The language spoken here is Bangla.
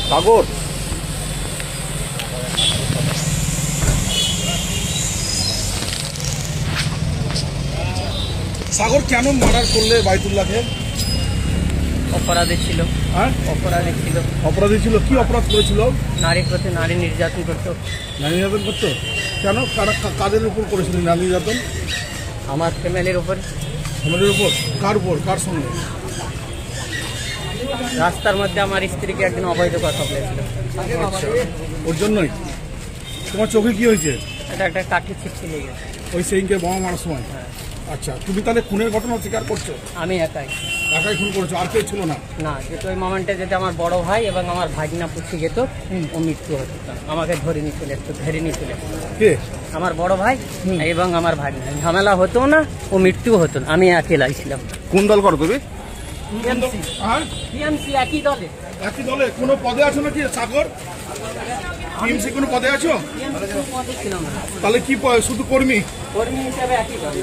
সাগর সাগর কেন মার্ডার করলে বাইতুল্লাহকে? অপরাধী ছিল। হ্যাঁ, অপরাধী ছিল। অপরাধী ছিল। কি অপরাধ করেছিল? নারীর প্রতি নারী নির্যাতন করতো। নারী নির্যাতন করতো? কেন? কাদের উপর করেছিল নারী নির্যাতন? আমার ফ্যামিলির উপর। ফ্যামিলির উপর? কার উপর? কার সঙ্গে? রাস্তার মধ্যে আমার স্ত্রীকে একদিন অবৈধ কথা বলেছিল। আচ্ছা, ওর জন্যই? তোমার চোখে কি হয়েছে? এটা একটা কাঠি ছিটকে লেগে গেছে। ওই সেইকে বোমা মারার সময়? আচ্ছা, তুমি তাহলে খুনের ঘটনা স্বীকার করছো? আমি একাই। একাই খুন করেছো, আর কেউ ছিল না? না, যেহেতু ওই মোমেন্টে যদি আমার বড় ভাই এবং আমার ভাগিনা পুষে যেত, ও মৃত্যু হতো না। আমাকে ধরে নিয়ে চলে আসতো, ধরে নিয়ে চলে আসতো। কে? আমার বড় ভাই এবং আমার ভাগিনা। ঝামেলা হতো না, ও মৃত্যু হতো না। আমি একেলাই ছিলাম। কোন দল করো তুমি? টিএমসি একই দলে। একই দলে? কোনো পদে আছো নাকি সাগর? টিএমসি কোনো পদে আছো? টিএমসি পদে ছিলাম না। তাহলে কি শুধু কর্মী? কর্মী হিসেবে একই দলে।